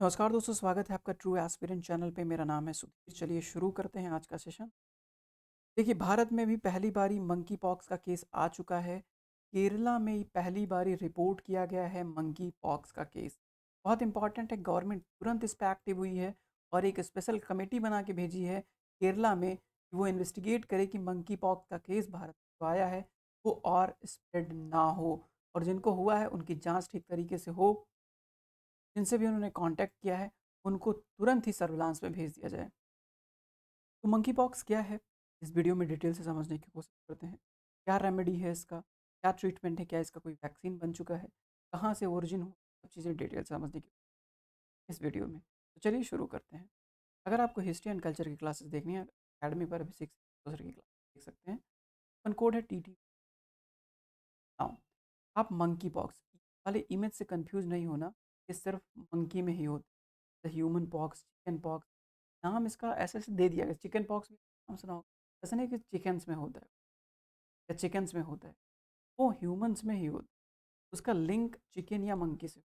नमस्कार दोस्तों, स्वागत है आपका ट्रू एस्पिरेंट चैनल पे। मेरा नाम है सुधीर। चलिए शुरू करते हैं आज का सेशन। देखिए, भारत में भी पहली बारी मंकी पॉक्स का केस आ चुका है। केरला में ही पहली बारी रिपोर्ट किया गया है मंकी पॉक्स का केस। बहुत इंपॉर्टेंट है, गवर्नमेंट तुरंत इस पर एक्टिव हुई है और एक स्पेशल कमेटी बना के भेजी है केरला में कि वो इन्वेस्टिगेट करे कि मंकी पॉक्स का केस भारत में जो आया है वो और स्प्रेड ना हो, और जिनको हुआ है उनकी जांच ठीक तरीके से हो। जिनसे भी उन्होंने कांटेक्ट किया है उनको तुरंत ही सर्विलांस में भेज दिया जाए। तो मंकी पॉक्स क्या है, इस वीडियो में डिटेल से समझने की कोशिश करते हैं। क्या रेमेडी है इसका, क्या ट्रीटमेंट है, क्या इसका कोई वैक्सीन बन चुका है, कहाँ से ओरिजिन हो, सब चीज़ें डिटेल से समझने की इस वीडियो में। तो चलिए शुरू करते हैं। अगर आपको हिस्ट्री एंड कल्चर की क्लासेस देखनी है, अकेडमी पर अभी 6 दूसरे की क्लास देख सकते हैं। अपन कोड है TT। नाउ, आप मंकी पॉक्स वाले इमेज से कंफ्यूज नहीं होना, ये सिर्फ मंकी में ही होता है। ह्यूमन पॉक्स, चिकन पॉक्स, नाम इसका ऐसे ऐसे दे दिया गया। चिकन पॉक्स भी नाम सुना होगा, ऐसा नहीं कि चिकन्स में होता है या चिकन्स में होता है, वो ह्यूमंस में ही होता है। उसका लिंक चिकन या मंकी से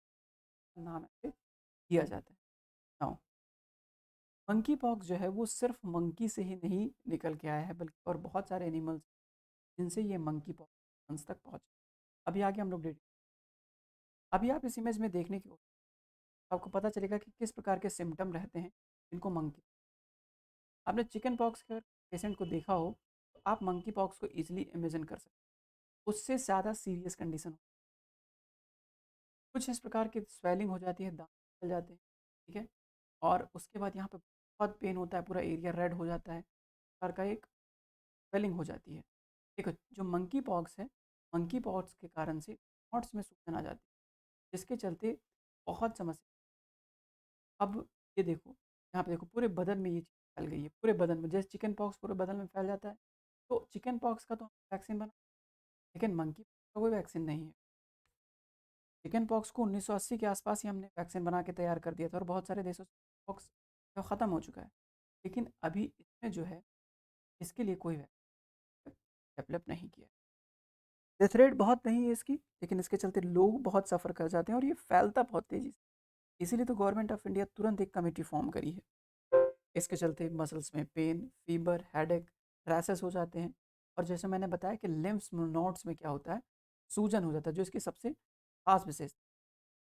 नाम ऐसे दिया जाता है। नाउ, मंकी पॉक्स जो है वो सिर्फ मंकी से ही नहीं निकल के आया है, बल्कि और बहुत सारे एनिमल्स जिनसे ये मंकी पॉक्स तक पहुंचे। अभी आगे हम लोग अभी आप इस इमेज में देखने की आपको पता चलेगा कि किस प्रकार के सिम्टम रहते हैं इनको मंकी। आपने चिकन पॉक्स के पेशेंट को देखा हो तो आप मंकी पॉक्स को इजीली इमेजिन कर सकते हैं। उससे ज़्यादा सीरियस कंडीशन, कुछ इस प्रकार की स्वेलिंग हो जाती है, दांत निकल जाते हैं, ठीक है। और उसके बाद यहाँ पे बहुत पेन होता है, पूरा एरिया रेड हो जाता है, प्रकार का एक स्वेलिंग हो जाती है। देखो, जो मंकी पॉक्स है, मंकी पॉक्स के कारण से नॉट्स में सूजन आ जाती है, जिसके चलते बहुत समस्या। अब ये देखो, यहाँ पे देखो पूरे बदन में ये चीज़ फैल गई है, पूरे बदन में। जैसे चिकन पॉक्स पूरे बदन में फैल जाता है, तो चिकन पॉक्स का तो वैक्सीन बना, लेकिन मंकी का कोई वैक्सीन नहीं है। चिकन पॉक्स को 1980 के आसपास ही हमने वैक्सीन बना के तैयार कर दिया था, और बहुत सारे देशों से पॉक्स जो ख़त्म हो चुका है। लेकिन अभी इसमें जो है, इसके लिए कोई वैक्सीन डेवलप नहीं किया है। डेथ रेट बहुत नहीं है इसकी, लेकिन इसके चलते लोग बहुत सफ़र कर जाते हैं और ये फैलता बहुत तेज़ी से। इसीलिए तो गवर्नमेंट ऑफ इंडिया तुरंत एक कमेटी फॉर्म करी है। इसके चलते मसल्स में पेन, फीवर, हेडेक, रैसेस हो जाते हैं। और जैसे मैंने बताया कि लिम्फ्स नोड्स में क्या होता है, सूजन हो जाता है, जो इसकी सबसे खास विशेषता।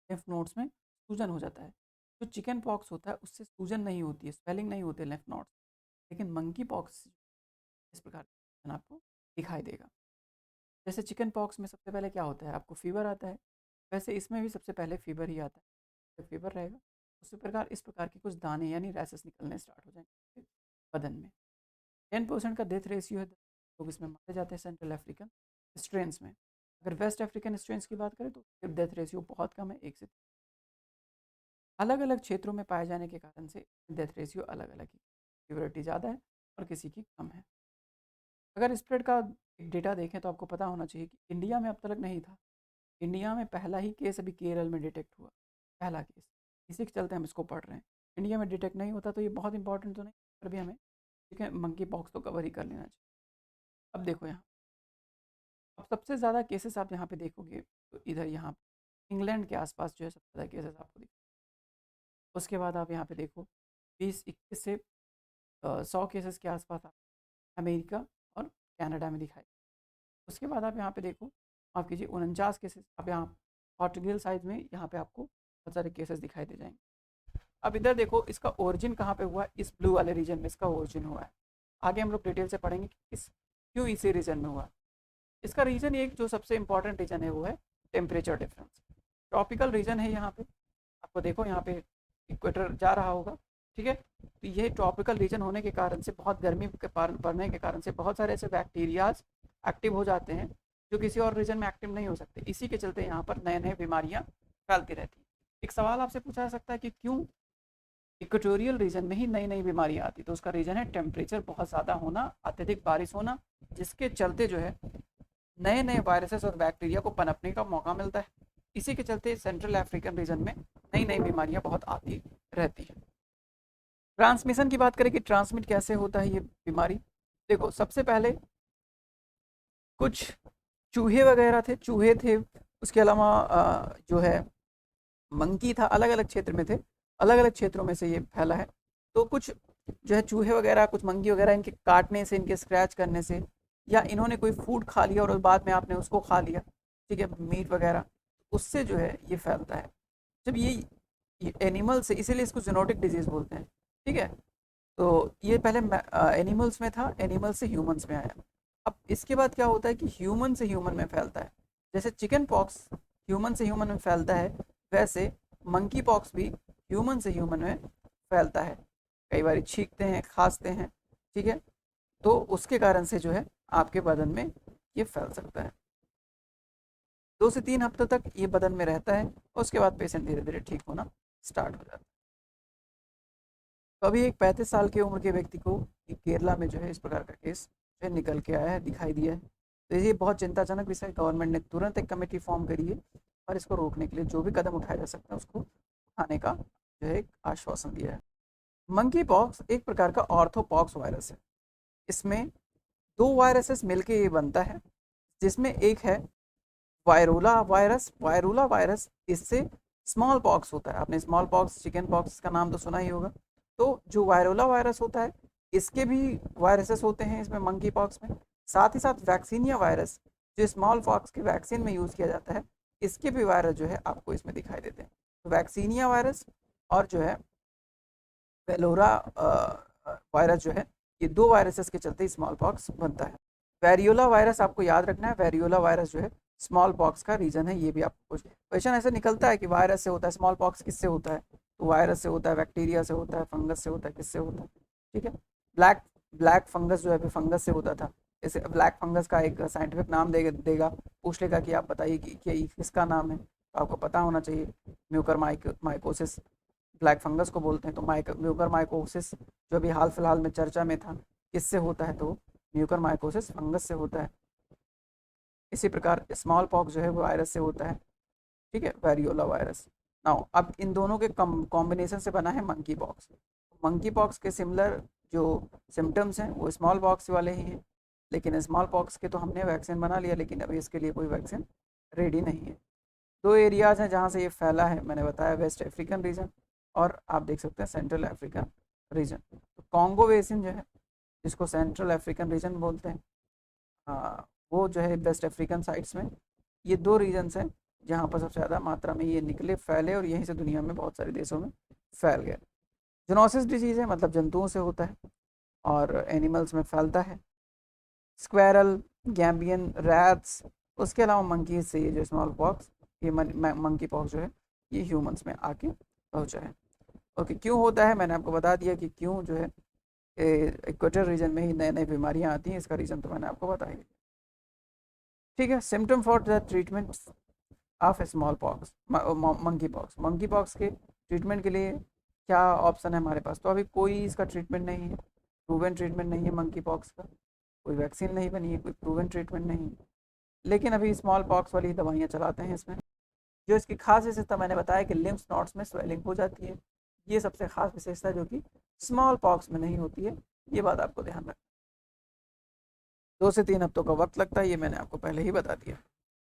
लिम्फ नोड्स में सूजन हो जाता है। जो चिकन पॉक्स होता है उससे सूजन नहीं होती है, स्वेलिंग नहीं होती है लिम्फ नोड्स। लेकिन मंकी पॉक्स इस प्रकार का आपको दिखाई देगा। जैसे चिकन पॉक्स में सबसे पहले क्या होता है, आपको फीवर आता है, वैसे इसमें भी सबसे पहले फीवर ही आता है। जब फीवर रहेगा, उसी प्रकार इस प्रकार के कुछ दाने यानी रैसेस निकलने स्टार्ट हो जाएंगे बदन में। 10% का डेथ रेशियो है, लोग इसमें मारे जाते हैं सेंट्रल अफ्रीकन स्ट्रेन्स में। अगर वेस्ट अफ्रीकन स्ट्रेन्स की बात करें तो डेथ रेशियो बहुत कम है, 1 से। अलग अलग क्षेत्रों में पाए जाने के कारण से डेथ रेशियो अलग अलग ही, सिवियरिटी ज़्यादा है और किसी की कम है। अगर स्प्रेड का एक डेटा देखें तो आपको पता होना चाहिए कि इंडिया में अब तक नहीं था। इंडिया में पहला ही केस अभी केरल में डिटेक्ट हुआ, पहला केस। इसी के चलते हम इसको पढ़ रहे हैं। इंडिया में डिटेक्ट नहीं होता तो ये बहुत इंपॉर्टेंट तो नहीं, पर भी हमें ठीक है मंकी पॉक्स तो कवर ही कर लेना चाहिए। अब देखो यहाँ, अब सबसे ज़्यादा केसेस आप यहाँ पे देखोगे तो इधर यहाँ इंग्लैंड के आसपास जो है सबसे ज़्यादा केसेस आपको दिख। उसके बाद आप यहाँ पे देखो 20-21 से 100 केसेस के आसपास आप अमेरिका और कनाडा में दिखाई। उसके बाद आप यहाँ पे देखो, माफ़ कीजिए, 49 केसेस आप यहाँ पोर्टुगल साइड में, यहाँ पे आपको बहुत सारे केसेस दिखाई दे जाएंगे। अब इधर देखो, इसका ओरिजिन कहाँ पे हुआ है, इस ब्लू वाले रीजन में इसका ओरिजिन हुआ है। आगे हम लोग डिटेल से पढ़ेंगे कि क्यों इसी रीजन में हुआ। इसका रीज़न एक जो सबसे इंपॉर्टेंट रीज़न है वो है टेम्परेचर डिफरेंस। ट्रॉपिकल रीजन है यहाँ पे, आपको देखो यहाँ पे इक्वेटर जा रहा होगा, ठीक है। तो ये ट्रॉपिकल रीजन होने के कारण से, बहुत गर्मी के पड़ने के कारण से बहुत सारे ऐसे बैक्टीरियाज एक्टिव हो जाते हैं जो किसी और रीजन में एक्टिव नहीं हो सकते। इसी के चलते यहाँ पर नए नए बीमारियाँ फैलती रहती हैं। एक सवाल आपसे पूछा जा सकता है कि क्यों इक्वेटोरियल रीजन में ही नई नई बीमारियाँ आती, तो उसका रीज़न है टेम्परेचर बहुत ज़्यादा होना, अत्यधिक बारिश होना, जिसके चलते जो है नए नए वायरसेस और बैक्टीरिया को पनपने का मौका मिलता है। इसी के चलते सेंट्रल अफ्रीकन रीजन में नई नई बीमारियां बहुत आती रहती हैं। ट्रांसमिशन की बात करें कि ट्रांसमिट कैसे होता है ये बीमारी, देखो सबसे पहले कुछ चूहे वगैरह थे, चूहे थे, उसके अलावा जो है मंकी था, अलग अलग क्षेत्र में थे। अलग अलग क्षेत्रों में से ये फैला है। तो कुछ जो है चूहे वगैरह, कुछ मंकी वगैरह, इनके काटने से, इनके स्क्रैच करने से, या इन्होंने कोई फूड खा लिया और बाद में आपने उसको खा लिया, ठीक है, मीट वगैरह, उससे जो है ये फैलता है। जब ये एनिमल से, इसीलिए इसको जूनोटिक डिजीज बोलते हैं, ठीक है। तो ये पहले एनिमल्स में था, एनिमल से ह्यूमंस में आया। अब इसके बाद क्या होता है कि ह्यूमन से ह्यूमन में फैलता है। जैसे चिकन पॉक्स ह्यूमन से ह्यूमन में फैलता है, वैसे मंकी पॉक्स भी ह्यूमन से ह्यूमन में फैलता है। कई बार छींकते हैं, खांसते हैं, ठीक है, तो उसके कारण से जो है आपके बदन में ये फैल सकता है। 2 से 3 हफ्ते तक ये बदन में रहता है, और उसके बाद पेशेंट धीरे धीरे ठीक होना स्टार्ट हो जाता है। तो अभी एक 35 साल की उम्र के व्यक्ति को केरला में जो है इस प्रकार का केस जो है निकल के आया है, दिखाई दिया है। तो ये बहुत चिंताजनक विषय है। गवर्नमेंट ने तुरंत एक कमेटी फॉर्म करी है, और इसको रोकने के लिए जो भी कदम उठाया जा सकता है उसको उठाने का जो है एक आश्वासन दिया है। मंकी पॉक्स एक प्रकार का ऑर्थोपॉक्स वायरस है। इसमें 2 वायरसेस मिलके ये बनता है, जिसमें एक है वायरोला वायरस। वायरोला वायरस, इससे स्मॉल पॉक्स होता है। आपने स्मॉल पॉक्स, चिकन पॉक्स का नाम तो सुना ही होगा। तो जो वायरोला वायरस होता है, इसके भी वायरसेस होते हैं इसमें, मंकी पॉक्स में। साथ ही साथ वैक्सीनिया वायरस, जो स्मॉल पॉक्स के वैक्सीन में यूज़ किया जाता है, इसके भी वायरस जो है आपको इसमें दिखाई देते हैं। तो वैक्सीनिया वायरस और जो है वेलोरा वायरस जो है, ये 2 वायरसेस के चलते स्मॉल पॉक्स बनता है। वेरियोला वायरस आपको याद रखना है, वेरियोला वायरस जो है स्मॉल पॉक्स का रीजन है। ये भी आपको क्वेश्चन ऐसे निकलता है कि वायरस से होता है, स्मॉल पॉक्स किससे होता है, तो वायरस से होता है, बैक्टीरिया से होता है, फंगस से होता है, किससे होता है, ठीक है। ब्लैक ब्लैक फंगस जो है फंगस से होता था। इसे ब्लैक फंगस का एक साइंटिफिक नाम देगा, पूछ लेगा कि आप बताइए कि किसका नाम है, तो आपको पता होना चाहिए। म्यूकर माइकोसिस ब्लैक फंगस को बोलते हैं। तो म्यूकर माइकोसिस जो अभी हाल फिलहाल में चर्चा में था, किससे होता है, तो म्यूकर माइकोसिस फंगस से होता है। इसी प्रकार स्मॉल पॉक्स जो है वो वायरस से होता है, ठीक है, वेरियोला वायरस। नाउ अब इन दोनों के कॉम्बिनेशन से बना है मंकी पॉक्स। मंकी पॉक्स के सिमिलर जो सिम्टम्स हैं वो स्मॉल पॉक्स वाले ही हैं, लेकिन स्मॉल पॉक्स के तो हमने वैक्सीन बना लिया, लेकिन अभी इसके लिए कोई वैक्सीन रेडी नहीं है। 2 एरियाज़ हैं जहाँ से ये फैला है, मैंने बताया, वेस्ट अफ्रीकन रीजन, और आप देख सकते हैं सेंट्रल अफ्रीकन रीजन। तो कॉन्गो बेसिन जो है, जिसको सेंट्रल अफ्रीकन रीजन बोलते हैं, वो जो है वेस्ट अफ्रीकन साइड्स में, ये 2 रीजन्स हैं जहाँ पर सबसे ज़्यादा मात्रा में ये निकले, फैले, और यहीं से दुनिया में बहुत सारे देशों में फैल गए। जूनोसिस डिजीज़ है, मतलब जंतुओं से होता है और एनिमल्स में फैलता है, स्क्वैरल, गैम्बियन, रैट्स, उसके अलावा मंकीज से ये जो स्मॉल पॉक्स, ये मंकी पॉक्स जो है ये ह्यूमंस में आके पहुँचा है। ओके, क्यों होता है, मैंने आपको बता दिया कि क्यों जो है इक्वेटर रीजन में ही नई नई बीमारियाँ आती हैं, इसका रीज़न तो मैंने आपको बताया। ठीक है, symptom for the treatment of small pox, monkey pox के ट्रीटमेंट के लिए क्या ऑप्शन है हमारे पास, तो अभी कोई इसका ट्रीटमेंट नहीं है, प्रूवन ट्रीटमेंट नहीं है मंकी पॉक्स का, कोई वैक्सीन नहीं बनी है, कोई प्रूवन ट्रीटमेंट नहीं है, लेकिन अभी स्मॉल पॉक्स वाली दवाइयाँ चलाते हैं इसमें। जो इसकी खास विशेषता मैंने बताया कि लिम्फ नोड्स में स्वेलिंग हो जाती है, ये सबसे खास विशेषता है जो कि स्मॉल पॉक्स में नहीं होती है, ये बात आपको ध्यान रखना। 2 से 3 हफ्तों का वक्त लगता है, ये मैंने आपको पहले ही बता दिया,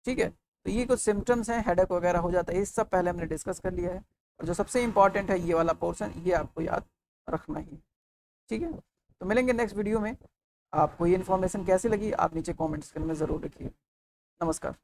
ठीक है। तो ये कुछ सिम्टम्स हैं, हेडेक वगैरह हो जाता है, ये सब पहले हमने डिस्कस कर लिया है, और जो सबसे इंपॉर्टेंट है ये वाला पोर्शन, ये आपको याद रखना ही, ठीक है। तो मिलेंगे नेक्स्ट वीडियो में। आपको ये इन्फॉर्मेशन कैसी लगी आप नीचे कॉमेंट्स में ज़रूर लिखिए। नमस्कार।